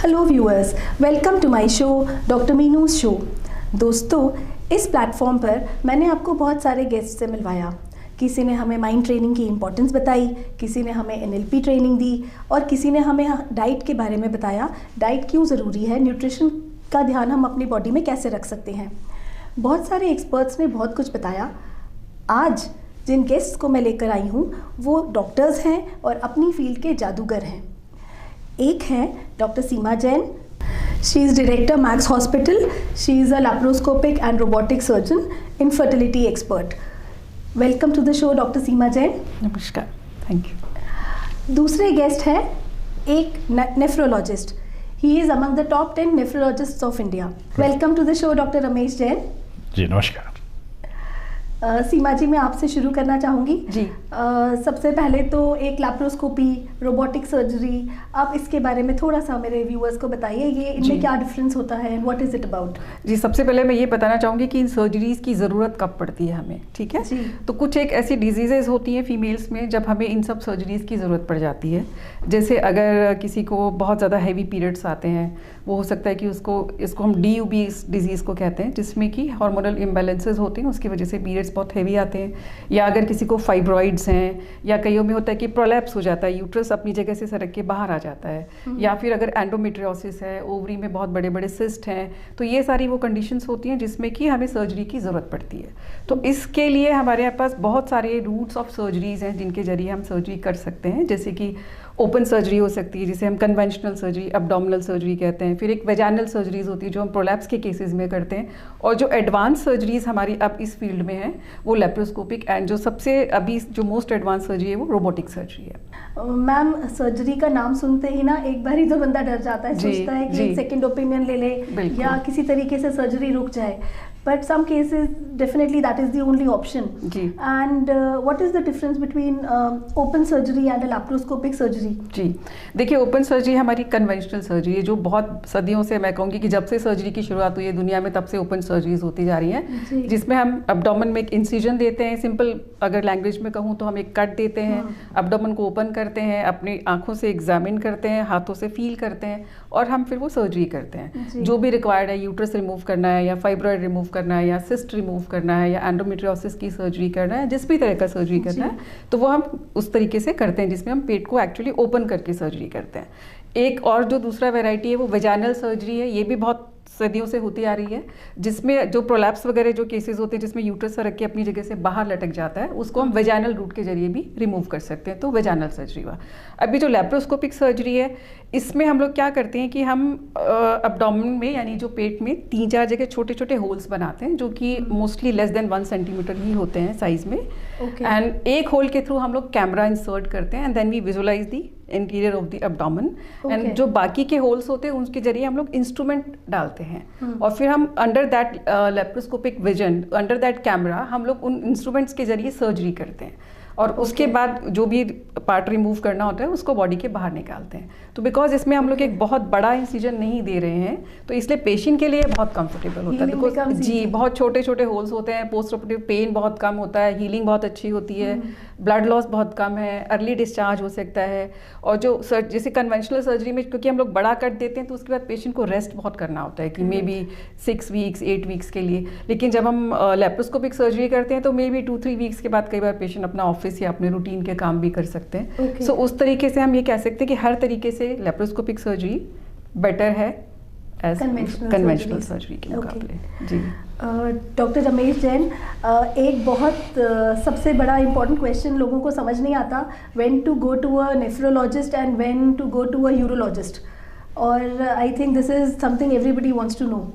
Hello viewers, welcome to my show doctor Meenu's show. दोस्तों, इस platform पर मैंने आपको बहुत सारे गेस्ट से मिलवाया। किसी ने हमें माइंड ट्रेनिंग की इम्पोर्टेंस बताई, किसी ने हमें एनएलपी ट्रेनिंग दी और किसी ने हमें डाइट के बारे में बताया, डाइट क्यों ज़रूरी है, न्यूट्रिशन का ध्यान हम अपनी बॉडी में कैसे रख सकते हैं। बहुत सारे एक्सपर्ट्स ने बहुत कुछ बताया। आज जिन गेस्ट्स को मैं लेकर आई हूँ वो डॉक्टर्स हैं और अपनी फील्ड के जादूगर हैं। एक है doctor Seema Jain. She is director Max hospital. She is a laparoscopic and robotic surgeon, infertility expert. Welcome to the show doctor Seema Jain. नमस्कार, थैंक यू। दूसरे गेस्ट है एक nephrologist. He is among the top 10 nephrologists of India. Welcome to the show doctor Ramesh Jain. जी नमस्कार। सीमा जी, मैं आपसे शुरू करना चाहूँगी जी। सबसे पहले तो एक लैप्रोस्कोपी, रोबोटिक सर्जरी, आप इसके बारे में थोड़ा सा मेरे व्यूअर्स को बताइए, ये इनमें क्या डिफरेंस होता है, व्हाट इज़ इट अबाउट। जी, सबसे पहले मैं ये बताना चाहूँगी कि इन सर्जरीज़ की ज़रूरत कब पड़ती है हमें, ठीक है जी। तो कुछ एक ऐसी डिजीज़ेज़ होती हैं फीमेल्स में जब हमें इन सब सर्जरीज़ की ज़रूरत पड़ जाती है। जैसे अगर किसी को बहुत ज़्यादा हैवी पीरियड्स आते हैं, वो हो सकता है कि इसको हम DUB डिजीज़ को कहते हैं, जिसमें कि हार्मोनल इम्बैलेंसेस होते हैं, उसकी वजह से पीरियड्स बहुत हैवी आते हैं। या अगर किसी को फाइब्रॉइड्स हैं, या कईयों में होता है कि प्रोलैप्स हो जाता है, यूट्रस अपनी जगह से सरक के बाहर आ जाता है, या फिर अगर एंडोमेट्रियोसिस है, ओवरी में बहुत बड़े बड़े सिस्ट हैं, तो ये सारी वो कंडीशंस होती हैं जिसमें कि हमें सर्जरी की ज़रूरत पड़ती है। तो इसके लिए हमारे पास बहुत सारे रूट्स ऑफ सर्जरीज हैं जिनके जरिए हम सर्जरी कर सकते हैं। जैसे कि ओपन सर्जरी हो सकती है, जिसे हम कन्वेंशनल सर्जरी, अब्डोमिनल सर्जरी कहते हैं। फिर एक वेजाइनल सर्जरीज होती है जो हम प्रोलैप्स के केसेस में करते हैं। और जो एडवांस सर्जरीज हमारी अब इस फील्ड में है वो लैप्रोस्कोपिक, एंड जो सबसे अभी जो मोस्ट एडवांस सर्जरी है वो रोबोटिक सर्जरी है। मैम, सर्जरी का नाम सुनते ही ना एक बार ही तो बंदा डर जाता है, सोचता है कि सेकंड ओपिनियन ले ले या किसी तरीके से सर्जरी रुक जाए। But some cases, definitely that is the only option. Ji. And what is the difference between open surgery and a laparoscopic surgery? जी, देखिए, ओपन सर्जरी हमारी कन्वेंशनल सर्जरी है जो बहुत सदियों से, मैं कहूँगी कि जब से सर्जरी की शुरुआत हुई है दुनिया में, तब से ओपन सर्जरीज होती जा रही हैं, जिसमें हम अब्डोमेन में एक इंसिजन देते हैं। सिंपल अगर लैंग्वेज में कहूँ तो हम एक कट देते हैं, अब्डोमेन को ओपन करते हैं, अपनी आंखों से एग्जामिन करते हैं, हाथों से फील करते हैं और हम फिर वो सर्जरी करते हैं। जो भी रिक्वायर्ड है, यूट्रस रिमूव करना है या फाइब्रॉइड रिमूव करना है या सिस्ट रिमूव करना है या एंडोमेट्रियोसिस की सर्जरी करना है, जिस भी तरह का सर्जरी करना है, तो वो हम उस तरीके से करते हैं जिसमें हम पेट को एक्चुअली ओपन करके सर्जरी करते हैं। एक और जो दूसरा वैरायटी है वो वेजाइनल सर्जरी है। ये भी बहुत सदियों से होती आ रही है, जिसमें जो प्रोलैप्स वगैरह जो केसेस होते हैं जिसमें यूट्रस सरक के अपनी जगह से बाहर लटक जाता है, उसको हम वेजाइनल रूट के जरिए भी रिमूव कर सकते हैं, तो वेजाइनल सर्जरी हुआ। अभी जो लैप्रोस्कोपिक सर्जरी है, इसमें हम लोग क्या करते हैं कि हम अब्डोमेन में यानी जो पेट में 3-4 जगह छोटे छोटे होल्स बनाते हैं जो कि मोस्टली लेस देन 1 सेंटीमीटर ही होते हैं साइज में। एंड एक होल के थ्रू हम लोग कैमरा इंसर्ट करते हैं and then we visualise the interior of the abdomen. And जो बाकी के होल्स होते हैं उनके जरिए हम लोग इंस्ट्रूमेंट डालते हैं और फिर हम under that laparoscopic vision, under that camera, हम लोग उन इंस्ट्रूमेंट्स के जरिए सर्जरी करते हैं और उसके बाद जो भी पार्ट रिमूव करना होता है उसको बॉडी के बाहर निकालते हैं। तो बिकॉज इसमें हम लोग एक बहुत बड़ा इंसिजन नहीं दे रहे हैं, तो इसलिए पेशेंट के लिए बहुत कंफर्टेबल होता है। बिकॉज जी, बहुत छोटे छोटे होल्स होते हैं, पोस्ट ऑपरेटिव पेन बहुत कम होता है, हीलिंग बहुत अच्छी होती है, ब्लड लॉस बहुत कम है, अर्ली डिस्चार्ज हो सकता है। और जो जैसे कन्वेंशनल सर्जरी में क्योंकि हम लोग बड़ा कट देते हैं तो उसके बाद पेशेंट को रेस्ट बहुत करना होता है कि मे बी 6 वीक्स 8 वीक्स के लिए। लेकिन जब हम लैप्रोस्कोपिक सर्जरी करते हैं तो मे बी 2-3 वीक्स के बाद कई बार पेशेंट अपना ऑफिस या अपने रूटीन के काम भी कर सकते हैं। सो उस तरीके से हम ये कह सकते हैं कि हर तरीके से लैप्रोस्कोपिक सर्जरी बेटर है एज कन्वेंशनल सर्जरी के मुकाबले। जी। डॉक्टर रमेश जैन, एक बहुत सबसे बड़ा इम्पोर्टेंट क्वेश्चन लोगों को समझ नहीं आता, when to go to a nephrologist and when to go to a urologist, और I think this is something everybody wants to know.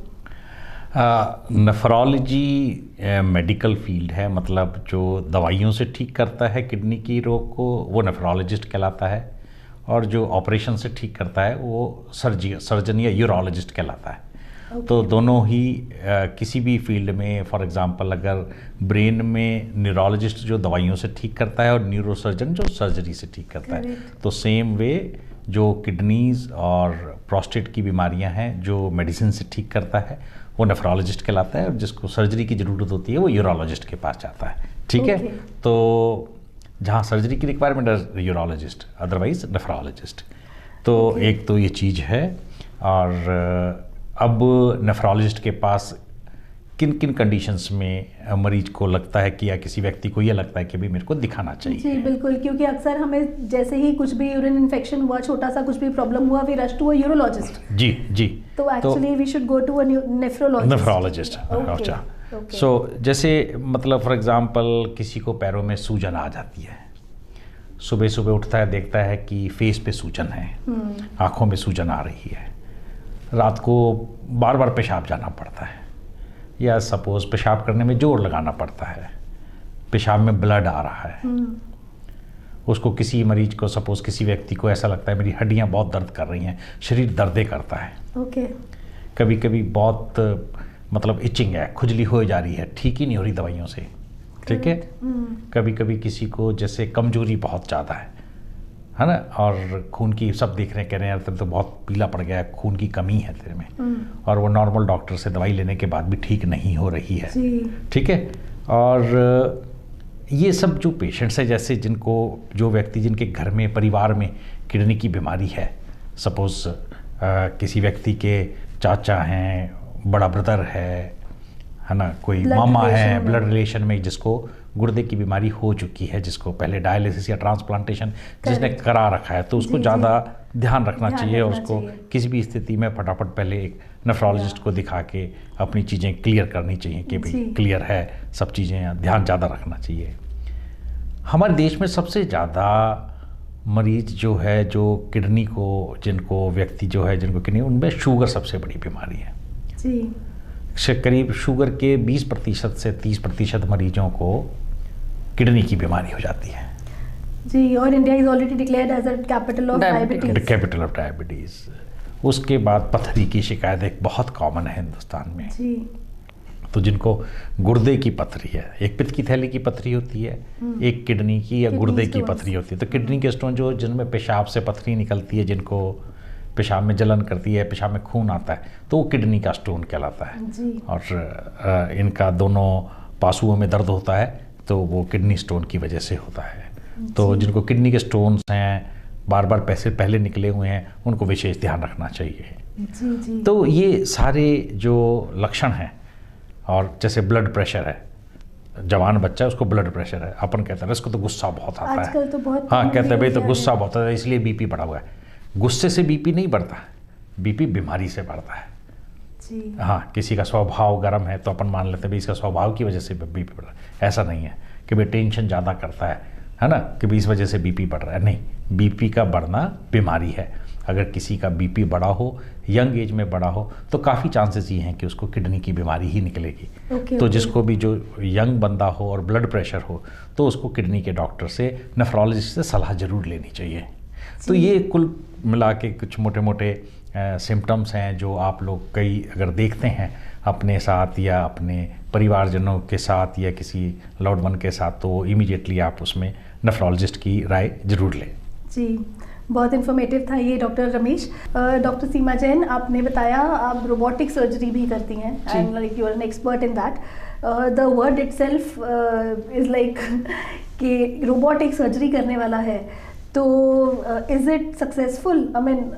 Nephrology medical field है, मतलब जो दवाइयों से ठीक करता है किडनी की रोग को वो नेफ्रोलॉजिस्ट कहलाता है, और जो ऑपरेशन से ठीक करता है वो सर्जन या यूरोलॉजिस्ट कहलाता है। तो दोनों ही किसी भी फील्ड में, फॉर एग्जांपल अगर ब्रेन में न्यूरोलॉजिस्ट जो दवाइयों से ठीक करता है और न्यूरोसर्जन जो सर्जरी से ठीक करता है, तो सेम वे जो किडनीज और प्रोस्टेट की बीमारियां हैं जो मेडिसिन से ठीक करता है वो नेफ्रोलॉजिस्ट कहलाता है, और जिसको सर्जरी की ज़रूरत होती है वो यूरोलॉजिस्ट के पास जाता है। ठीक है, तो जहाँ सर्जरी की रिक्वायरमेंट है यूरोलॉजिस्ट, अदरवाइज नेफ्रोलॉजिस्ट। तो एक तो ये चीज़ है। और अब नेफ्रोलॉजिस्ट के पास किन किन कंडीशंस में मरीज को लगता है कि या किसी व्यक्ति को ये लगता है कि भी मेरे को दिखाना चाहिए? जी बिल्कुल, क्योंकि अक्सर हमें जैसे ही कुछ भी यूरिन इन्फेक्शन हुआ, छोटा सा कुछ भी प्रॉब्लम हुआ, we rush to a urologist. जी जी। तो actually we should go to a nephrologist. अच्छा। सो जैसे मतलब फॉर एग्जांपल किसी को पैरों में सूजन आ जाती है, सुबह सुबह उठता है, देखता है कि फेस पे सूजन है, आँखों में सूजन आ रही है, रात को बार बार पेशाब जाना पड़ता है, या सपोज पेशाब करने में जोर लगाना पड़ता है, पेशाब में ब्लड आ रहा है, उसको किसी मरीज को सपोज किसी व्यक्ति को ऐसा लगता है मेरी हड्डियां बहुत दर्द कर रही हैं, शरीर दर्दे करता है, ओके, कभी कभी बहुत मतलब इचिंग है, खुजली हो जा रही है, ठीक ही नहीं हो रही दवाइयों से, ठीक है। कभी कभी किसी को जैसे कमजोरी बहुत ज़्यादा है ना, और खून की सब देख रहे हैं, कह रहे हैं यार तेरे तो बहुत पीला पड़ गया है, खून की कमी है तेरे में, और वो नॉर्मल डॉक्टर से दवाई लेने के बाद भी ठीक नहीं हो रही है, ठीक है। और ये सब जो पेशेंट्स हैं, जैसे जिनको जो व्यक्ति जिनके घर में परिवार में किडनी की बीमारी है, सपोज किसी व्यक्ति के चाचा हैं, बड़ा ब्रदर है ना, कोई मामा है, ब्लड रिलेशन में जिसको गुर्दे की बीमारी हो चुकी है, जिसको पहले डायलिसिस या ट्रांसप्लांटेशन जिसने करा रखा है, तो उसको ज़्यादा ध्यान रखना चाहिए, और उसको किसी भी स्थिति में फटाफट पहले एक नेफ्रोलॉजिस्ट को दिखा के अपनी चीज़ें क्लियर करनी चाहिए कि भाई क्लियर है सब चीज़ें, ध्यान ज़्यादा रखना चाहिए। हमारे देश में सबसे ज़्यादा मरीज जो है, जो किडनी को जिनको व्यक्ति जो है जिनको किडनी, उनमें शुगर सबसे बड़ी बीमारी है जी। करीब शुगर के 20% से 30% मरीजों को किडनी की बीमारी हो जाती है जी। और India is already declared as a capital of diabetes, capital of diabetes. उसके बाद पथरी की शिकायत एक बहुत कॉमन है हिंदुस्तान में जी। तो जिनको गुर्दे की पथरी है, एक पित्त की थैली की पथरी होती है, एक किडनी की या गुर्दे की पथरी होती है। तो किडनी के स्टोन जो जिनमें पेशाब से पथरी निकलती है, जिनको पेशाब में जलन करती है, पेशाब में खून आता है, तो वो किडनी का स्टोन कहलाता है जी। और इनका दोनों पासुओं में दर्द होता है, तो वो किडनी स्टोन की वजह से होता है। तो जिनको किडनी के स्टोन्स हैं, बार बार पैसे पहले निकले हुए हैं, उनको विशेष ध्यान रखना चाहिए जी जी। तो ये सारे जो लक्षण हैं, और जैसे ब्लड प्रेशर है, जवान बच्चा है उसको ब्लड प्रेशर है, अपन कहते हैं इसको तो गुस्सा बहुत आता है, आजकल तो बहुत हाँ कहते हैं भाई तो गुस्सा बहुत आता है इसलिए बीपी बढ़ा हुआ है। गुस्से से बीपी नहीं बढ़ता, बीपी बीमारी से बढ़ता है जी। हाँ, किसी का स्वभाव गर्म है तो अपन मान लेते हैं भाई इसका स्वभाव की वजह से बीपी बढ़ रहा है, ऐसा नहीं है कि भाई टेंशन ज़्यादा करता है ना, कि भाई इस वजह से बीपी बढ़ रहा है, नहीं, बीपी का बढ़ना बीमारी है। अगर किसी का बीपी बढ़ा हो, यंग एज में बढ़ा हो, तो काफ़ी चांसेस ये हैं कि उसको किडनी की बीमारी ही निकलेगी। तो जिसको भी जो यंग बंदा हो और ब्लड प्रेशर हो, तो उसको किडनी के डॉक्टर से, नेफ्रोलॉजिस्ट से सलाह जरूर लेनी चाहिए। तो ये कुल मिला के कुछ मोटे मोटे सिम्टम्स हैं जो आप लोग कई अगर देखते हैं अपने साथ या अपने परिवारजनों के साथ या किसी लव्ड वन के साथ, तो इमीडिएटली आप उसमें नेफ्रोलॉजिस्ट की राय जरूर लें जी। बहुत इन्फॉर्मेटिव था ये डॉक्टर रमेश। डॉक्टर सीमा जैन, आपने बताया आप रोबोटिक सर्जरी भी करती हैं and like you are an expert in that. The word itself is like कि रोबोटिक सर्जरी करने वाला है, तो is it successful? I mean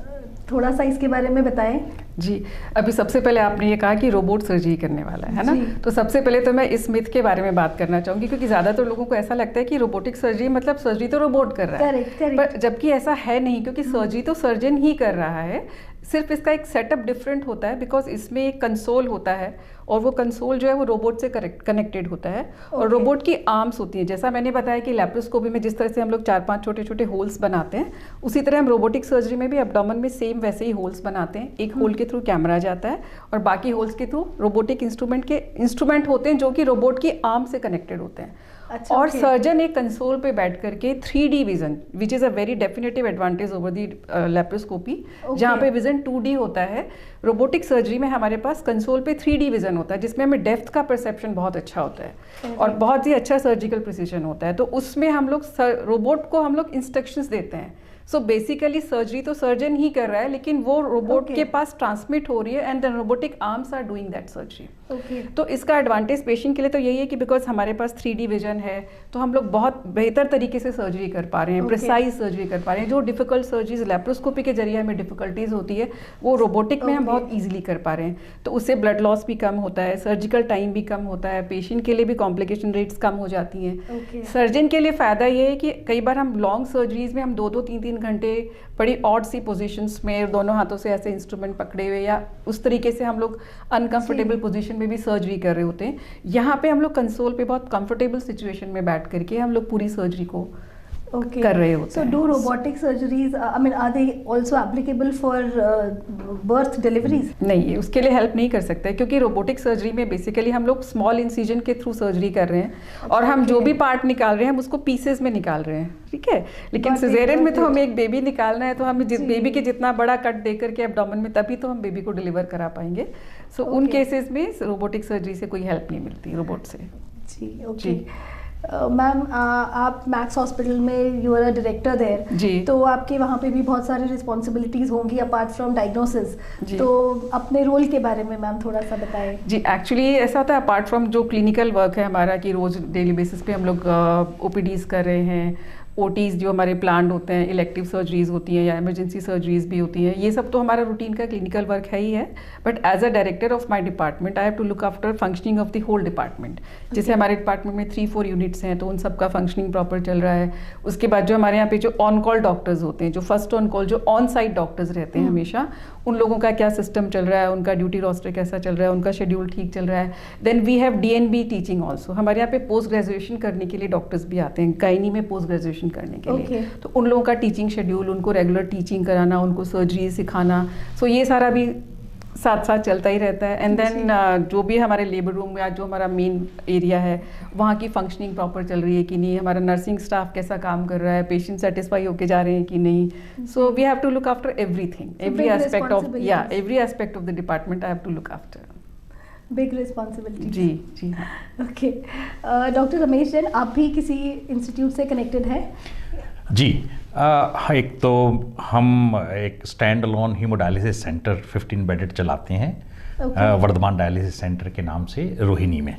थोड़ा सा इसके बारे में बताएं। जी, अभी सबसे पहले आपने ये कहा कि रोबोट सर्जरी करने वाला है ना, तो सबसे पहले तो मैं इस मिथ के बारे में बात करना चाहूँगी, क्योंकि ज़्यादातर लोगों को ऐसा लगता है कि रोबोटिक सर्जरी मतलब सर्जरी तो रोबोट कर रहा है, पर जबकि ऐसा है नहीं, क्योंकि सर्जरी तो सर्जन ही कर रहा है, सिर्फ इसका एक सेटअप डिफरेंट होता है, बिकॉज इसमें एक कंसोल होता है और वो कंसोल जो है वो रोबोट से कनेक्टेड होता है और रोबोट की आर्म्स होती हैं। जैसा मैंने बताया कि लैप्रोस्कोपी में जिस तरह से हम लोग 4-5 छोटे छोटे होल्स बनाते हैं, उसी तरह हम रोबोटिक सर्जरी में भी एब्डोमेन में सेम वैसे ही होल्स बनाते हैं। एक होल के थ्रू कैमरा जाता है और बाकी होल्स के थ्रू रोबोटिक इंस्ट्रूमेंट होते हैं जो कि रोबोट की आर्म से कनेक्टेड होते हैं। अच्छा, और सर्जन एक कंसोल पे बैठ करके 3D vision, which is a very definitive advantage over the laparoscopy, जहाँ पे विजन 2D होता है। रोबोटिक सर्जरी में हमारे पास कंसोल पे 3D विजन होता है, जिसमें हमें डेप्थ का परसेप्शन बहुत अच्छा होता है और बहुत ही अच्छा सर्जिकल प्रिसीजन होता है। तो उसमें हम लोग रोबोट को हम लोग इंस्ट्रक्शंस देते हैं। सो बेसिकली सर्जरी तो सर्जन ही कर रहा है, लेकिन वो रोबोट के पास ट्रांसमिट हो रही है and the robotic arms are doing that surgery. तो इसका एडवांटेज पेशेंट के लिए तो यही है कि बिकॉज हमारे पास 3D विजन है, तो हम लोग बहुत बेहतर तरीके से सर्जरी कर पा रहे हैं, प्रिसाइज सर्जरी कर पा रहे हैं। जो डिफिकल्ट सर्जरीज लेप्रोस्कोपी के जरिए हमें डिफिकल्टीज होती है वो रोबोटिक में हम बहुत ईजिली कर पा रहे हैं। तो उससे ब्लड लॉस भी कम होता है, सर्जिकल टाइम भी कम होता है, पेशेंट के लिए भी कॉम्प्लिकेशन रेट्स कम हो जाती हैं। सर्जन के लिए फ़ायदा ये है कि कई बार हम लॉन्ग सर्जरीज में हम 2-3 घंटे बड़ी ऑड सी पोजीशंस में दोनों हाथों से ऐसे इंस्ट्रूमेंट पकड़े हुए या उस तरीके से हम लोग अनकंफर्टेबल पोजीशन में भी सर्जरी कर रहे होते हैं। यहाँ पे हम लोग कंसोल पे बहुत कंफर्टेबल सिचुएशन में बैठ करके हम लोग पूरी सर्जरी को कर रहे होते हैं। So do robotic surgeries, I mean, are they also applicable for birth deliveries? नहीं, उसके लिए हेल्प नहीं कर सकते क्योंकि रोबोटिक सर्जरी में बेसिकली हम लोग स्मॉल इंसिजन के थ्रू सर्जरी कर रहे हैं और हम जो भी पार्ट निकाल रहे हैं हम उसको पीसेस में निकाल रहे हैं, ठीक है। लेकिन सिजेरियन में तो हमें एक बेबी निकालना है तो हमें बेबी के जितना बड़ा कट दे करके एब्डोमेन में तभी तो हम बेबी को डिलीवर करा पाएंगे। सो उन केसेस में रोबोटिक सर्जरी से कोई हेल्प नहीं मिलती रोबोट से। जी, ओके। मैम, आप मैक्स हॉस्पिटल में you are a director there जी, तो आपके वहाँ पे भी बहुत सारी रिस्पॉन्सिबिलिटीज़ होंगी अपार्ट फ्रॉम डायग्नोसिस, तो अपने रोल के बारे में मैम थोड़ा सा बताएं। जी, एक्चुअली ऐसा होता है अपार्ट फ्रॉम जो क्लिनिकल वर्क है हमारा कि रोज़ डेली बेसिस पे हम लोग ओपीडीज़ कर रहे हैं, ओटीज़ जो हमारे प्लान्ड होते हैं, इलेक्टिव सर्जरीज होती हैं या इमरजेंसी सर्जरीज भी होती हैं, ये सब तो हमारा रूटीन का क्लिनिकल वर्क है ही है। But as a director of my department I have to look after functioning of the whole department. जैसे हमारे डिपार्टमेंट में 3-4 यूनिट्स हैं तो उन सब का फंक्शनिंग प्रॉपर चल रहा है। उसके बाद जो हमारे यहाँ पे जो ऑन कॉल डॉक्टर्स होते हैं, जो फर्स्ट ऑन कॉल जो ऑन साइट डॉक्टर्स रहते हैं हमेशा, उन लोगों का क्या सिस्टम चल रहा है, उनका ड्यूटी रोस्टर कैसा चल रहा है, उनका शेड्यूल ठीक चल रहा है। Then we have DNB teaching also. हमारे यहाँ पे पोस्ट ग्रेजुएशन करने के लिए डॉक्टर्स भी आते हैं, गायनी में पोस्ट ग्रेजुएशन करने के लिए। तो उन लोगों का टीचिंग शेड्यूल, उनको रेगुलर टीचिंग कराना, उनको सर्जरी सिखाना, सो ये सारा भी साथ साथ चलता ही रहता है। एंड देन जो भी हमारे लेबर रूम या जो हमारा मेन एरिया है वहाँ की फंक्शनिंग प्रॉपर चल रही है कि नहीं, हमारा नर्सिंग स्टाफ कैसा काम कर रहा है, पेशेंट सेटिस्फाई होके जा रहे हैं कि नहीं। So we have to look after everything, every aspect of the department I have to look after. Big responsibility. जी जी, ओके। डॉक्टर रमेश जैन, आप भी किसी इंस्टीट्यूट से कनेक्टेड हैं? जी, एक तो हम एक stand alone haemodialysis centre 15 bedded चलाते हैं, वर्धमान डायलिसिस सेंटर के नाम से रोहिणी में।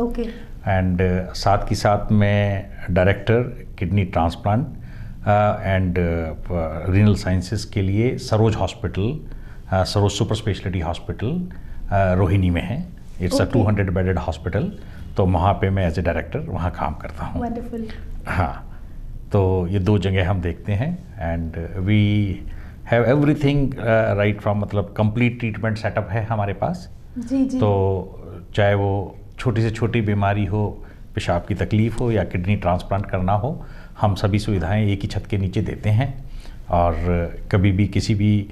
ओके। एंड साथ ही साथ मैं director kidney transplant and renal sciences के लिए Saroj hospital, Saroj super speciality hospital Rohini में है। इट्स अ 200 बेडेड हॉस्पिटल, तो वहाँ पे मैं एज ए डायरेक्टर वहाँ काम करता हूँ। वंडरफुल। हाँ, तो ये 2 जगह हम देखते हैं and we have everything right from, मतलब कंप्लीट ट्रीटमेंट सेटअप है हमारे पास। जी जी। तो चाहे वो छोटी से छोटी बीमारी हो, पेशाब की तकलीफ़ हो या किडनी ट्रांसप्लांट करना हो, हम सभी सुविधाएं एक ही छत के नीचे देते हैं और कभी भी किसी भी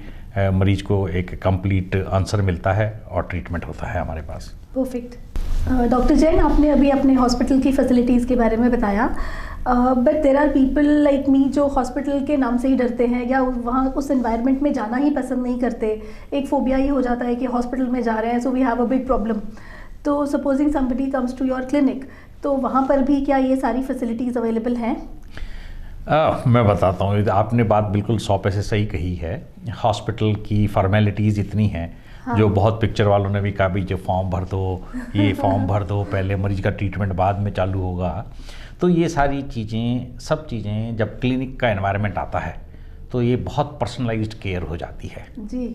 मरीज को एक कंप्लीट आंसर मिलता है और ट्रीटमेंट होता है हमारे पास। परफेक्ट। डॉक्टर जैन, आपने अभी अपने हॉस्पिटल की फैसिलिटीज़ के बारे में बताया, but there are people like me जो हॉस्पिटल के नाम से ही डरते हैं या वहाँ उस एनवायरनमेंट में जाना ही पसंद नहीं करते। एक फोबिया ही हो जाता है कि हॉस्पिटल में जा रहे हैं, so we have a big problem. तो supposing somebody comes to your clinic, तो वहाँ पर भी क्या ये सारी फैसिलिटीज़ अवेलेबल हैं? मैं बताता हूँ, आपने बात बिल्कुल 100% सही कही है। हॉस्पिटल की फॉर्मेलिटीज़ इतनी हैं, हाँ। जो बहुत पिक्चर वालों ने भी कहा भी जो फॉर्म भर दो, ये फॉर्म भर दो, पहले मरीज का ट्रीटमेंट बाद में चालू होगा। तो ये सारी चीज़ें, सब चीज़ें जब क्लिनिक का एनवायरनमेंट आता है तो ये बहुत पर्सनलाइज्ड केयर हो जाती है जी।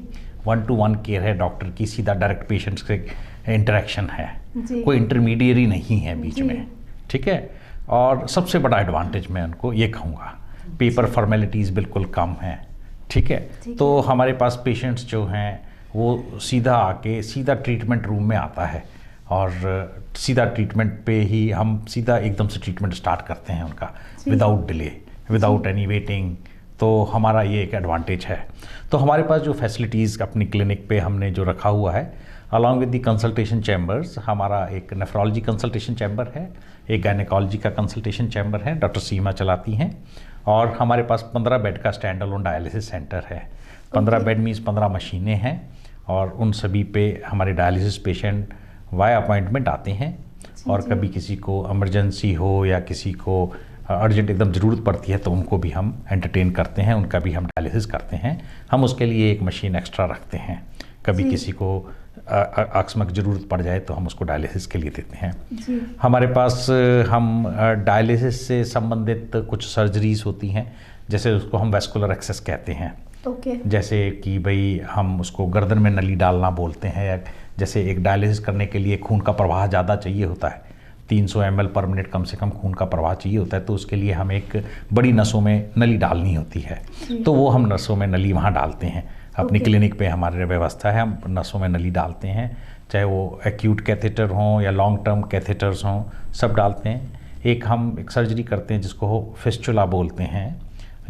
1-to-1 केयर है डॉक्टर की, सीधा डायरेक्ट पेशेंट से इंटरेक्शन है, कोई इंटरमीडिएरी नहीं है बीच में, ठीक है। और सबसे बड़ा एडवांटेज मैं उनको ये कहूँगा, पेपर फॉर्मेलिटीज़ बिल्कुल कम हैं, ठीक है। तो हमारे पास पेशेंट्स जो हैं वो सीधा आके सीधा ट्रीटमेंट रूम में आता है और सीधा ट्रीटमेंट पे ही हम सीधा एकदम से ट्रीटमेंट स्टार्ट करते हैं उनका, without delay, without any waiting. तो हमारा ये एक एडवांटेज है। तो हमारे पास जो फैसिलिटीज़ अपनी क्लिनिक पे हमने जो रखा हुआ है, along with the consultation chambers, हमारा एक नेफ्रोलॉजी कंसल्टेशन चैम्बर है, एक गायनेकोलॉजी का कंसल्टेशन चैम्बर है, डॉक्टर सीमा चलाती हैं, और हमारे पास 15 बेड का स्टैंड अलोन डायलिसिस सेंटर है। 15 बेड मीन्स 15 मशीनें हैं और उन सभी पे हमारे डायलिसिस पेशेंट वाया अपॉइंटमेंट आते हैं। और कभी किसी को इमरजेंसी हो या किसी को अर्जेंट एकदम ज़रूरत पड़ती है तो उनको भी हम एंटरटेन करते हैं, उनका भी हम डायलिसिस करते हैं। हम उसके लिए एक मशीन एक्स्ट्रा रखते हैं। कभी किसी को अकस्मात ज़रूरत पड़ जाए तो हम उसको डायलिसिस के लिए देते हैं। जी। हमारे पास हम डायलिसिस से संबंधित कुछ सर्जरीज होती हैं, जैसे उसको हम वैस्कुलर एक्सेस कहते हैं। ओके। जैसे कि भाई हम उसको गर्दन में नली डालना बोलते हैं, या जैसे एक डायलिसिस करने के लिए खून का प्रवाह ज़्यादा चाहिए होता है, 300 ml पर मिनट कम से कम खून का प्रवाह चाहिए होता है, तो उसके लिए हमें एक बड़ी नसों में नली डालनी होती है, तो वो हम नसों में नली वहाँ डालते हैं। अपनी क्लिनिक पे हमारे व्यवस्था है, हम नसों में नली डालते हैं, चाहे वो एक्यूट कैथेटर हों या लॉन्ग टर्म कैथेटर्स हों, सब डालते हैं। एक सर्जरी करते हैं जिसको फिस्चुला बोलते हैं,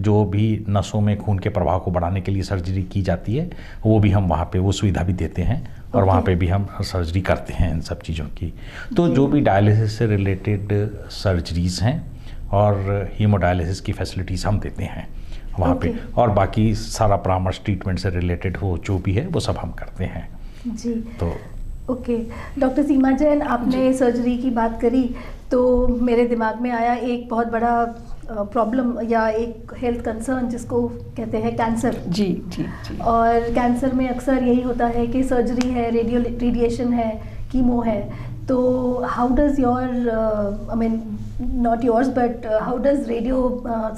जो भी नसों में खून के प्रवाह को बढ़ाने के लिए सर्जरी की जाती है, वो भी हम वहाँ पे वो सुविधा भी देते हैं, और वहाँ पे भी हम सर्जरी करते हैं इन सब चीज़ों की। तो जो भी डायलिसिस से रिलेटेड सर्जरीज़ हैं और हीमोडायलिसिस की फैसिलिटीज़ हम देते हैं वहाँ पे, और बाकी सारा परामर्श ट्रीटमेंट से रिलेटेड हो जो भी है वो सब हम करते हैं जी। तो ओके। डॉक्टर सीमा जैन, आपने सर्जरी की बात करी तो मेरे दिमाग में आया एक बहुत बड़ा प्रॉब्लम या एक हेल्थ कंसर्न जिसको कहते हैं कैंसर। जी जी जी। और कैंसर में अक्सर यही होता है कि सर्जरी है, रेडिएशन है, कीमो है, तो how does your I mean not yours but how does radio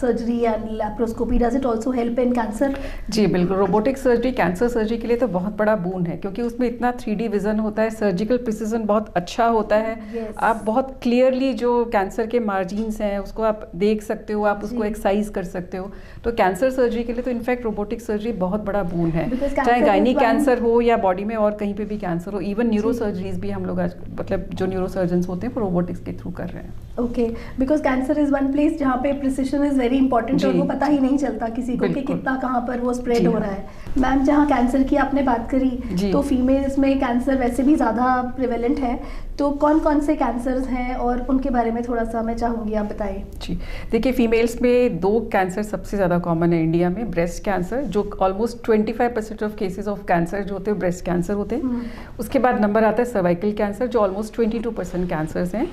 surgery and laparoscopy, does it also help in cancer? जी बिल्कुल, रोबोटिक सर्जरी कैंसर सर्जरी के लिए तो बहुत बड़ा बून है, क्योंकि उसमें इतना 3D विजन होता है, सर्जिकल प्रिसिजन बहुत अच्छा होता है। Yes. आप बहुत क्लियरली जो कैंसर के मार्जिन्स हैं उसको आप देख सकते हो, आप उसको एक्सरसाइज कर सकते हो। तो कैंसर सर्जरी के लिए तो इनफैक्ट रोबोटिक सर्जरी बहुत बड़ा बून है, चाहे गायनी कैंसर हो या बॉडी में और कहीं पे भी कैंसर हो। इवन न्यूरो सर्जरीज भी हम लोग आज मतलब जो न्यूरो सर्जन होते हैं वो रोबोटिक्स के थ्रू कर रहे हैं। Okay, because cancer is one place जहाँ पे प्रिसिशन इज वेरी इंपॉर्टेंट, और वो पता ही नहीं चलता किसी को कि कितना कहाँ पर वो स्प्रेड हो रहा है। मैम, जहाँ कैंसर की आपने बात करी तो फीमेल्स में कैंसर वैसे भी ज़्यादा प्रिवेलेंट है, तो कौन कौन से कैंसर्स हैं और उनके बारे में थोड़ा सा मैं चाहूँगी आप बताइए। जी देखिए, फीमेल्स में 2 कैंसर सबसे ज़्यादा कॉमन है इंडिया में। ब्रेस्ट कैंसर, जो almost 25% of cases of cancer जो होते हैं ब्रेस्ट कैंसर होते हैं। उसके बाद नंबर आता है सर्वाइकल कैंसर, जो ऑलमोस्ट 22% कैंसर्स हैं,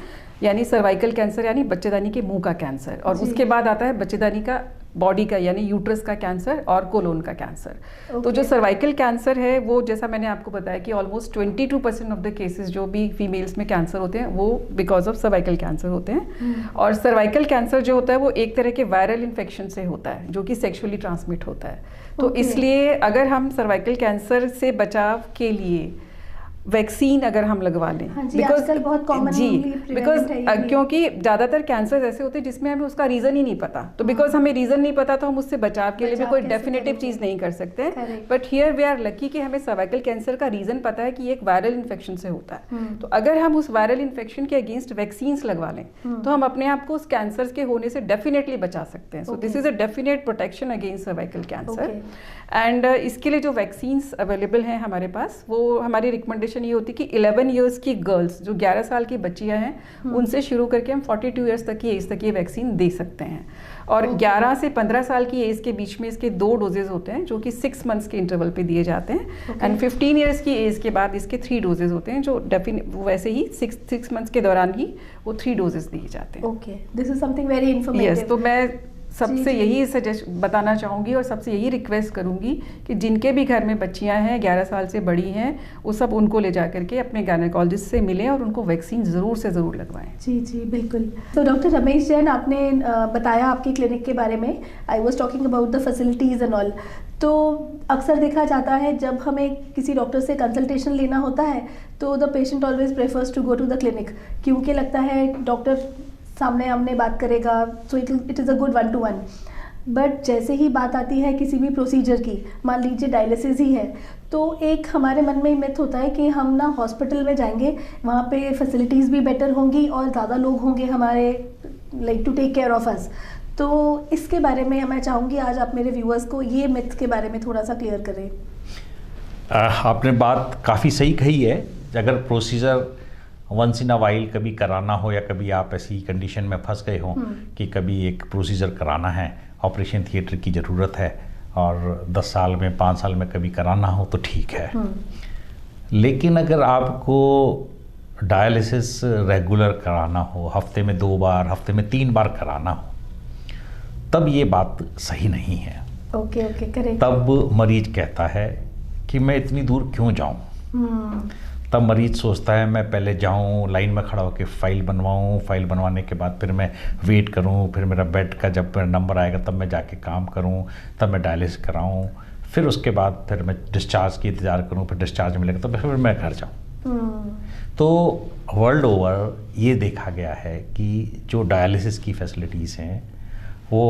यानी सर्वाइकल कैंसर यानी बच्चेदानी के मुंह का कैंसर। और उसके बाद आता है बच्चेदानी का बॉडी का यानी यूट्रस का कैंसर और कोलोन का कैंसर। तो जो सर्वाइकल कैंसर है वो, जैसा मैंने आपको बताया कि ऑलमोस्ट 22% ऑफ द केसेस जो भी फीमेल्स में कैंसर होते हैं वो बिकॉज ऑफ सर्वाइकल कैंसर होते हैं। और सर्वाइकल कैंसर जो होता है वो एक तरह के वायरल इन्फेक्शन से होता है, जो कि सेक्सुअली ट्रांसमिट होता है। तो इसलिए अगर हम सर्वाइकल कैंसर से बचाव के लिए वैक्सीन अगर हम लगवा लें, बिकॉज क्योंकि ज़्यादातर कैंसर ऐसे होते हैं जिसमें हमें उसका रीज़न ही नहीं पता, तो बिकॉज हमें रीज़न नहीं पता तो हम उससे बचाव के लिए भी कोई डेफिनेटिव चीज़ नहीं कर सकते। But here we are lucky कि हमें सर्वाइकल कैंसर का रीज़न पता है कि ये एक वायरल इन्फेक्शन से होता है। तो अगर हम उस वायरल इन्फेक्शन के अगेंस्ट वैक्सीन्स लगवा लें तो हम अपने आप को उस कैंसर के होने से डेफिनेटली बचा सकते हैं। So this is a definite protection against cervical cancer. And इसके लिए जो वैक्सीन्स अवेलेबल हैं हमारे पास, वो हमारी रिकमेंडेशन ये होती है कि 11 ईयर्स की गर्ल्स, जो 11 साल की बच्चियां हैं, उनसे शुरू करके हम 42 ईयर्स तक की एज तक ये वैक्सीन दे सकते हैं। और 11 से 15 साल की एज के बीच में इसके 2 डोजेज होते हैं, जो कि 6 मंथ्स के इंटरवल पे दिए जाते हैं। एंड 15 ईयर्स की एज के बाद इसके 3 डोजेज होते हैं, जो वैसे ही 6 मंथ्स के दौरान ही वो 3 डोजेज दिए जाते हैं। Okay, this is something very informative. Yes, तो मैं सबसे यही सजेस्ट बताना चाहूँगी और सबसे यही रिक्वेस्ट करूँगी कि जिनके भी घर में बच्चियाँ हैं 11 साल से बड़ी हैं, वो सब उनको ले जा करके अपने गायनेकोलॉजिस्ट से मिलें और उनको वैक्सीन ज़रूर से ज़रूर लगवाएं। जी जी बिल्कुल। तो डॉक्टर रमेश जैन, आपने बताया आपकी क्लिनिक के बारे में, I was talking about the facilities and all. तो अक्सर देखा जाता है जब हमें किसी डॉक्टर से कंसल्टेशन लेना होता है तो the patient always prefers to go to the clinic, क्योंकि लगता है डॉक्टर सामने हमने बात करेगा, so it is a good 1-to-1। बट जैसे ही बात आती है किसी भी प्रोसीजर की, मान लीजिए डायलिसिस ही है, तो एक हमारे मन में मिथ होता है कि हम ना हॉस्पिटल में जाएंगे, वहाँ पे फैसिलिटीज़ भी बेटर होंगी और ज़्यादा लोग होंगे हमारे like to take care of us. तो इसके बारे में मैं चाहूँगी आज आप मेरे व्यूअर्स को ये मिथ के बारे में थोड़ा सा क्लियर करें। आपने बात काफ़ी सही कही है। अगर procedure once in a while कभी कराना हो, या कभी आप ऐसी कंडीशन में फंस गए हो कि कभी एक प्रोसीजर कराना है, ऑपरेशन थिएटर की ज़रूरत है और 10 साल में 5 साल में कभी कराना हो तो ठीक है। लेकिन अगर आपको डायलिसिस रेगुलर कराना हो, हफ्ते में 2 बार, हफ्ते में 3 बार कराना हो, तब ये बात सही नहीं है। Okay correct. तब मरीज कहता है कि मैं इतनी दूर क्यों जाऊं, तब मरीज सोचता है मैं पहले जाऊं, लाइन में खड़ा होकर फाइल बनवाऊं, फाइल बनवाने के बाद फिर मैं वेट करूं, फिर मेरा बेड का जब नंबर आएगा तब मैं जाके काम करूं, तब मैं डायलिसिस कराऊं, फिर उसके बाद फिर मैं डिस्चार्ज की इंतज़ार करूं, फिर डिस्चार्ज मिलेगा तो फिर मैं घर जाऊं। तो वर्ल्ड ओवर ये देखा गया है कि जो डायलिसिस की फैसिलिटीज़ हैं वो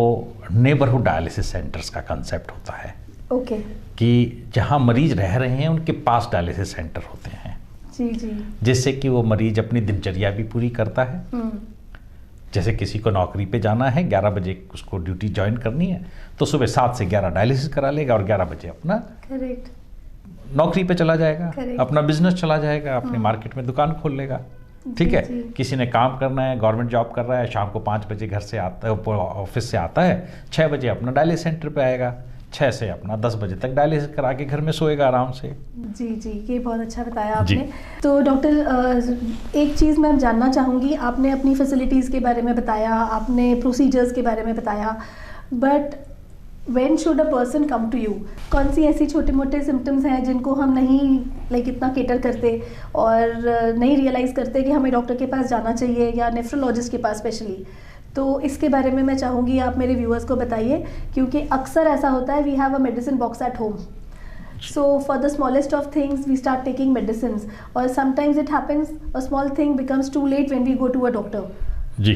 नेबरहुड डायलिसिस सेंटर्स का कंसेप्ट होता है। ओके। कि जहाँ मरीज रह रहे हैं उनके पास डायलिसिस सेंटर होते हैं। जी जी। जिससे कि वो मरीज अपनी दिनचर्या भी पूरी करता है। जैसे किसी को नौकरी पे जाना है, 11 बजे उसको ड्यूटी ज्वाइन करनी है, तो सुबह 7 से 11 डायलिसिस करा लेगा और 11 बजे अपना नौकरी पे चला जाएगा, अपना बिजनेस चला जाएगा, अपनी मार्केट में दुकान खोल लेगा। ठीक है। किसी ने काम करना है, गवर्नमेंट जॉब कर रहा है, शाम को 5 बजे घर से आता है, ऑफिस से आता है, 6 बजे अपना डायलिसिस सेंटर पे आएगा, 6 से अपना 10 बजे तक डायलिसिस करा के घर में सोएगा आराम से। जी जी, ये बहुत अच्छा बताया आपने। तो डॉक्टर एक चीज़ मैं जानना चाहूँगी, आपने अपनी फैसिलिटीज़ के बारे में बताया, आपने प्रोसीजर्स के बारे में बताया, but when should a person come to you? कौन सी ऐसी छोटे मोटे सिम्टम्स हैं जिनको हम नहीं इतना केटर करते और नहीं रियलाइज़ करते कि हमें डॉक्टर के पास जाना चाहिए या नेफ्रोलॉजिस्ट के पास स्पेशली? तो इसके बारे में मैं चाहूँगी आप मेरे व्यूअर्स को बताइए, क्योंकि अक्सर ऐसा होता है we have a medicine box at home, so for the smallest of things we start taking medicines, or sometimes it happens a small thing becomes too late when we go to a doctor. जी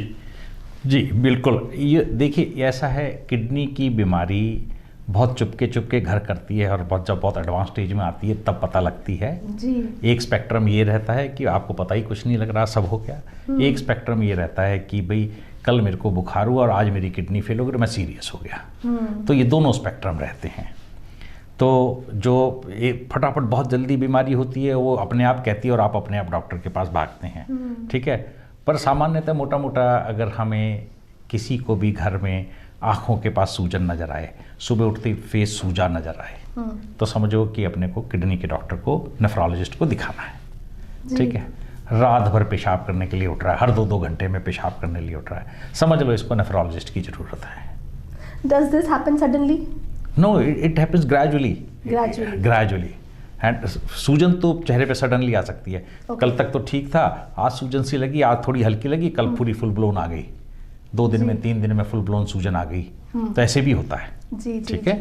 जी बिल्कुल। ये देखिए ऐसा है, kidney की बीमारी बहुत चुपके घर करती है और जब बहुत एडवांस स्टेज में आती है तब पता लगती है। जी। एक स्पेक्ट्रम ये रहता है कि आपको पता ही कुछ नहीं लग रहा, सब हो गया। एक स्पेक्ट्रम ये रहता है कि भाई कल मेरे को बुखार हुआ और आज मेरी किडनी फेल हो गई, मैं सीरियस हो गया। तो ये दोनों स्पेक्ट्रम रहते हैं। तो जो फटाफट बहुत जल्दी बीमारी होती है वो अपने आप कहती है और आप अपने आप डॉक्टर के पास भागते हैं। ठीक है। पर सामान्यतः मोटा मोटा अगर हमें किसी को भी घर में आँखों के पास सूजन नज़र आए, सुबह उठते फेस सूजा नज़र आए, तो समझो कि अपने को किडनी के डॉक्टर को, नेफ्रोलॉजिस्ट को दिखाना है। ठीक है। रात भर पेशाब करने के लिए उठ रहा है, हर 2-2 घंटे में पेशाब करने के लिए उठ रहा है, समझ लो इसको नेफ्रोलॉजिस्ट की ज़रूरत है। Does this happen suddenly? No, it happens gradually. And सूजन तो चेहरे पे सडनली आ सकती है। कल तक तो ठीक था, आज सूजन सी लगी, आज थोड़ी हल्की लगी, कल पूरी फुल ब्लोन आ गई, 2 दिन में 3 दिन में फुल ब्लोन सूजन आ गई। तो ऐसे भी होता है। ठीक है।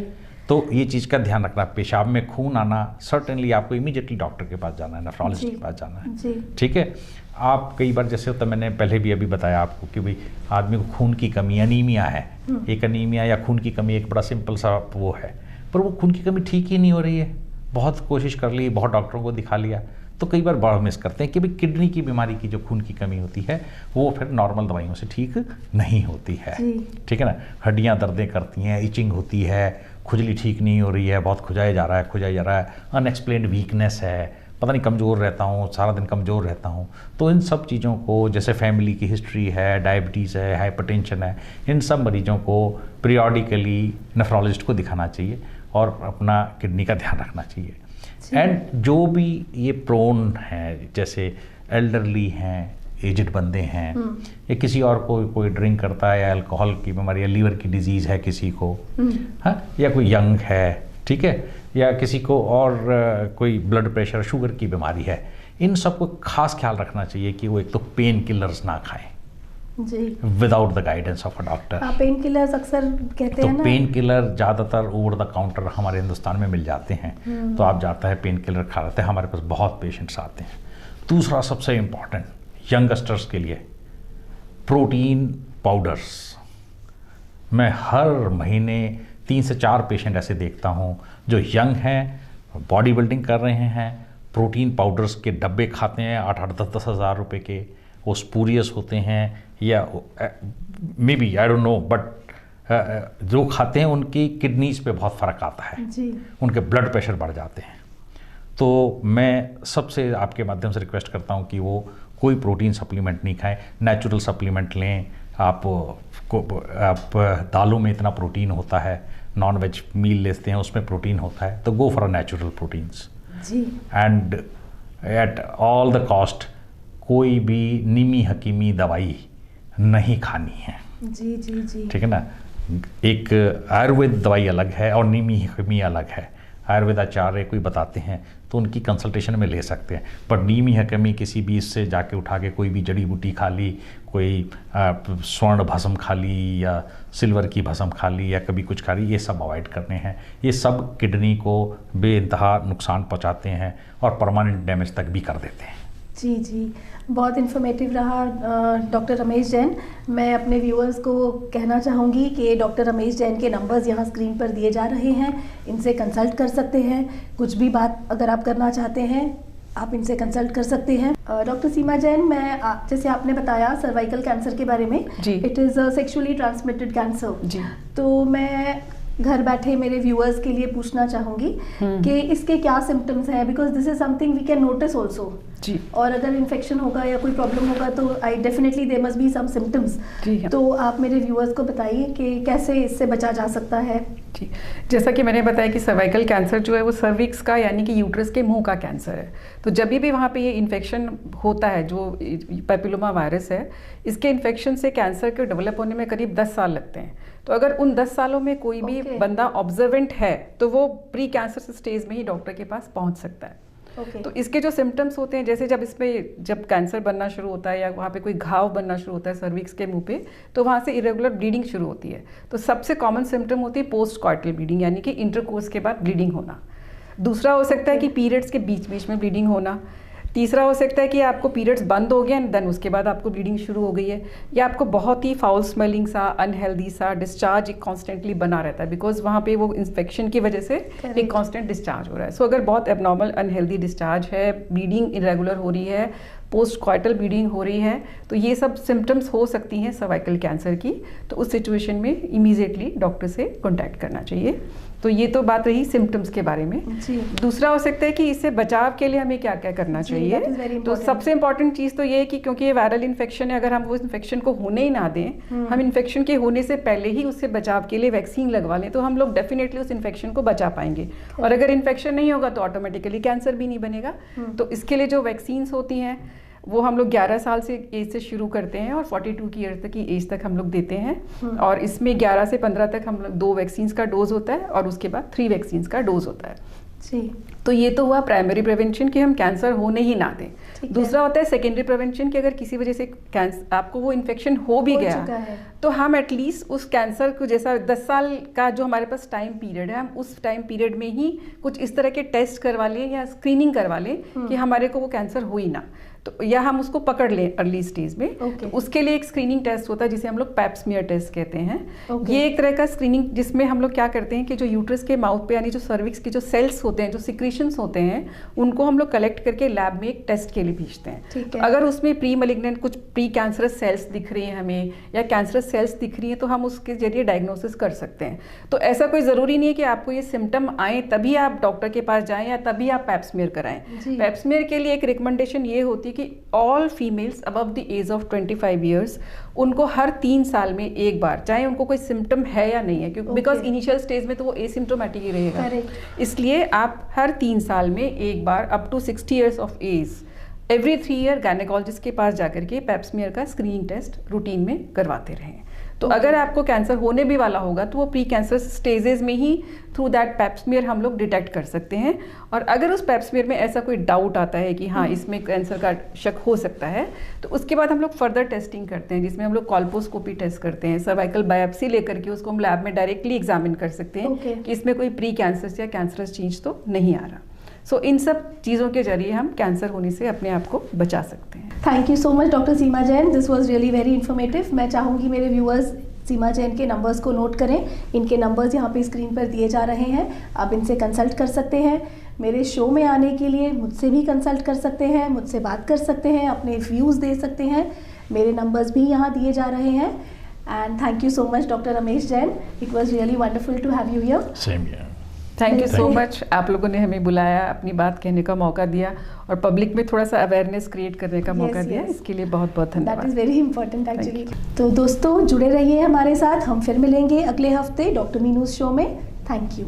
तो ये चीज़ का ध्यान रखना, पेशाब में खून आना, सर्टेनली आपको इमीडिएटली डॉक्टर के पास जाना है, नेफ्रोलॉजिस्ट के पास जाना है। ठीक है। आप कई बार जैसे होता, मैंने पहले भी अभी बताया आपको कि भाई आदमी को खून की कमी, अनीमिया है, एक अनीमिया या खून की कमी एक बड़ा सिंपल सा वो है, पर वो खून की कमी ठीक ही नहीं हो रही है। बहुत कोशिश कर ली, बहुत डॉक्टरों को दिखा लिया, तो कई बार बड़ा मिस करते हैं कि भाई किडनी की बीमारी की जो खून की कमी होती है वो फिर नॉर्मल दवाइयों से ठीक नहीं होती है। ठीक है ना। हड्डियां दर्दें करती हैं, इचिंग होती है, खुजली ठीक नहीं हो रही है, बहुत खुजाया जा रहा है, अनएक्सप्लेन्ड वीकनेस है, पता नहीं कमज़ोर रहता हूँ, सारा दिन कमज़ोर रहता हूँ। तो इन सब चीज़ों को, जैसे फैमिली की हिस्ट्री है, डायबिटीज़ है, हाइपरटेंशन है, इन सब मरीजों को पीरियडिकली नेफ्रोलॉजिस्ट को दिखाना चाहिए और अपना किडनी का ध्यान रखना चाहिए। एंड जो भी ये प्रोन हैं, जैसे एल्डरली हैं, एजड बंदे हैं, या किसी और को कोई ड्रिंक करता है, या अल्कोहल की बीमारी या लीवर की डिजीज़ है किसी को, हाँ, या कोई यंग है, ठीक है, या किसी को और कोई ब्लड प्रेशर, शुगर की बीमारी है, इन सबको खास ख्याल रखना चाहिए कि वो एक तो पेन किलर्स ना खाएं जी, without the guidance of a doctor. Painkillers अक्सर कहते हैं ना, पेन किलर ज़्यादातर ओवर द काउंटर हमारे हिंदुस्तान में मिल जाते हैं, तो आप जाता है पेन किलर खा लेते हैं। हमारे पास बहुत पेशेंट्स आते हैं। दूसरा सबसे इम्पॉर्टेंट, यंगस्टर्स के लिए प्रोटीन पाउडर्स। मैं हर महीने 3 से 4 पेशेंट ऐसे देखता हूँ जो यंग हैं, बॉडी बिल्डिंग कर रहे हैं, प्रोटीन पाउडर्स के डब्बे खाते हैं 8-8, 10-10 हज़ार रुपये के, वो स्पूरियस होते हैं, या maybe I don't know, but जो खाते हैं उनकी किडनीज पे बहुत फ़र्क आता है जी। उनके ब्लड प्रेशर बढ़ जाते हैं। तो मैं सबसे आपके माध्यम से रिक्वेस्ट करता हूँ कि वो कोई प्रोटीन सप्लीमेंट नहीं खाएं, नेचुरल सप्लीमेंट लें। आप दालों में इतना प्रोटीन होता है, नॉन वेज मील लेते हैं उसमें प्रोटीन होता है, तो go for a natural proteins जी। And at all the cost कोई भी नीमी हकीमी दवाई नहीं खानी है। जी जी जी, ठीक है ना। एक आयुर्वेद दवाई अलग है और नीमी हकीमी अलग है। आयुर्वेदाचार्य कोई बताते हैं तो उनकी कंसल्टेशन में ले सकते हैं। पर नीम या कमी किसी भी इससे जाके उठा के कोई भी जड़ी बूटी खा ली, कोई स्वर्ण भस्म खा ली या सिल्वर की भस्म खा ली या कभी कुछ खा ली, ये सब अवॉइड करने हैं। ये सब किडनी को बेइंतहा नुकसान पहुंचाते हैं और परमानेंट डैमेज तक भी कर देते हैं। जी जी, बहुत इन्फॉर्मेटिव रहा डॉक्टर रमेश जैन। मैं अपने व्यूअर्स को कहना चाहूँगी कि डॉक्टर रमेश जैन के नंबर्स यहाँ स्क्रीन पर दिए जा रहे हैं, इनसे कंसल्ट कर सकते हैं। कुछ भी बात अगर आप करना चाहते हैं आप इनसे कंसल्ट कर सकते हैं। डॉक्टर सीमा जैन, मैं जैसे आपने बताया सर्वाइकल कैंसर के बारे में, it is sexually transmitted cancer, तो मैं घर बैठे मेरे व्यूअर्स के लिए पूछना चाहूँगी कि इसके क्या सिम्टम्स हैं, because this is something we can notice also. जी, और अगर इन्फेक्शन होगा या कोई प्रॉब्लम होगा तो I definitely there must be some symptoms. तो आप मेरे व्यूअर्स को बताइए कि कैसे इससे बचा जा सकता है। जी, जैसा कि मैंने बताया कि सर्वाइकल कैंसर जो है वो सर्विक्स का यानी कि यूट्रस के मुंह का कैंसर है। तो जब भी वहाँ पे ये इन्फेक्शन होता है, जो पैपिलोमा वायरस है, इसके इन्फेक्शन से कैंसर के डेवलप होने में करीब 10 साल लगते हैं। तो अगर उन 10 सालों में कोई भी बंदा ऑब्जर्वेंट है तो वो प्री कैंसर स्टेज में ही डॉक्टर के पास पहुंच सकता है। तो इसके जो सिम्टम्स होते हैं, जैसे जब कैंसर बनना शुरू होता है या वहाँ पे कोई घाव बनना शुरू होता है सर्विक्स के मुंह पे, तो वहाँ से इरेगुलर ब्लीडिंग शुरू होती है। तो सबसे कॉमन सिम्टम होती है पोस्ट कॉइटल ब्लीडिंग, यानी कि इंटरकोर्स के बाद ब्लीडिंग होना। दूसरा हो सकता है कि पीरियड्स के बीच बीच में ब्लीडिंग होना। तीसरा हो सकता है कि आपको पीरियड्स बंद हो गए एंड देन उसके बाद आपको ब्लीडिंग शुरू हो गई है, या आपको बहुत ही फाउल स्मेलिंग सा, अनहेल्दी सा डिस्चार्ज एक कॉन्स्टेंटली बना रहता है, बिकॉज वहाँ पे वो इन्फेक्शन की वजह से एक कॉन्स्टेंट डिस्चार्ज हो रहा है। सो अगर बहुत एबनॉर्मल अनहेल्दी डिस्चार्ज है, ब्लीडिंग इरेगुलर हो रही है, पोस्ट कॉइटल ब्लीडिंग हो रही है, तो ये सब सिम्टम्स हो सकती हैं सर्वाइकल कैंसर की। तो उस सिचुएशन में इमीडिएटली डॉक्टर से कॉन्टैक्ट करना चाहिए। तो ये तो बात रही सिम्टम्स के बारे में। दूसरा हो सकता है कि इससे बचाव के लिए हमें क्या क्या करना चाहिए। तो सबसे इंपॉर्टेंट चीज़ तो ये है कि क्योंकि ये वायरल इन्फेक्शन है, अगर हम वो इन्फेक्शन को होने ही ना दें, हम इन्फेक्शन के होने से पहले ही उससे बचाव के लिए वैक्सीन लगवा लें, तो हम लोग डेफिनेटली उस इन्फेक्शन को बचा पाएंगे। और अगर इन्फेक्शन नहीं होगा तो ऑटोमेटिकली कैंसर भी नहीं बनेगा। तो इसके लिए जो वैक्सीन्स होती हैं वो हम लोग 11 साल से एज से शुरू करते हैं और 42 की ईयर तक की एज तक हम लोग देते हैं। और इसमें 11 से 15 तक हम लोग 2 वैक्सीन्स का डोज होता है और उसके बाद 3 वैक्सीन्स का डोज होता है। जी, तो ये तो हुआ प्राइमरी प्रिवेंशन कि हम कैंसर होने ही ना दें। दूसरा होता है सेकेंडरी प्रिवेंशन कि अगर किसी वजह से आपको वो इन्फेक्शन हो भी गया तो हम एटलीस्ट उस कैंसर को, जैसा 10 साल का जो हमारे पास टाइम पीरियड है, हम उस टाइम पीरियड में ही कुछ इस तरह के टेस्ट करवा लें या स्क्रीनिंग करवा लें कि हमारे को वो कैंसर हो ही ना, तो या हम उसको पकड़ लें अर्ली स्टेज में। तो उसके लिए एक स्क्रीनिंग टेस्ट होता है जिसे हम लोग पैप स्मीयर टेस्ट कहते हैं। ये एक तरह का स्क्रीनिंग जिसमें हम लोग क्या करते हैं कि जो यूट्रस के माउथ पे यानी जो सर्विक्स के जो सेल्स होते हैं, जो सिक्रीशंस होते हैं, उनको हम लोग कलेक्ट करके लैब में एक टेस्ट के लिए भेजते हैं। तो अगर उसमें प्री मैलिग्नेंट कुछ प्री कैंसरस सेल्स दिख रही हैं हमें या कैंसरस सेल्स दिख रही हैं तो हम उसके जरिए डायग्नोसिस कर सकते हैं। तो ऐसा कोई ज़रूरी नहीं है कि आपको ये सिम्टम आए तभी आप डॉक्टर के पास जाएँ या तभी आप पैप स्मीयर कराएं। पैप स्मीयर के लिए एक रिकमेंडेशन ये होती है कि all females above the age of 25 years उनको हर 3 साल में एक बार, चाहे उनको कोई सिम्टम है या नहीं है, क्योंकि बिकॉज इनिशियल स्टेज में तो वो एसिम्प्टोमेटिक ही रहेगा, इसलिए आप हर 3 साल में एक बार up to 60 years of age every 3 year gynaecologist के पास जाकर के पैप स्मीयर का स्क्रीनिंग टेस्ट रूटीन में करवाते रहें। तो अगर आपको कैंसर होने भी वाला होगा तो वो प्री कैंसर स्टेजेस में ही थ्रू दैट पैप स्मीयर हम लोग डिटेक्ट कर सकते हैं। और अगर उस पैप स्मीयर में ऐसा कोई डाउट आता है कि हाँ इसमें कैंसर का शक हो सकता है, तो उसके बाद हम लोग फर्दर टेस्टिंग करते हैं जिसमें हम लोग कॉल्पोस्कोपी टेस्ट करते हैं, सर्वाइकल बायोप्सी लेकर के उसको हम लैब में डायरेक्टली एग्जामिन कर सकते हैं कि इसमें कोई प्री कैंसर या कैंसरस चेंज तो नहीं आ रहा। सो इन सब चीज़ों के जरिए हम कैंसर होने से अपने आप को बचा सकते हैं। Thank you so much doctor Seema Jain, this was really very informative. मैं चाहूँगी मेरे व्यूअर्स सीमा जैन के नंबर्स को नोट करें, इनके नंबर्स यहाँ पे स्क्रीन पर दिए जा रहे हैं, आप इनसे कंसल्ट कर सकते हैं। मेरे शो में आने के लिए मुझसे भी कंसल्ट कर सकते हैं, मुझसे बात कर सकते हैं, अपने व्यूज़ दे सकते हैं। मेरे नंबर्स भी यहाँ दिए जा रहे हैं। And thank you so much doctor Ramesh Jain, it was really wonderful to have you here. Same here. Thank you so much, आप लोगों ने हमें बुलाया, अपनी बात कहने का मौका दिया और पब्लिक में थोड़ा सा अवेयरनेस क्रिएट करने का मौका दिया, इसके लिए बहुत बहुत धन्यवाद। That is very important actually. तो दोस्तों जुड़े रहिए हमारे साथ, हम फिर मिलेंगे अगले हफ्ते डॉक्टर मीनूज़ शो में। Thank you.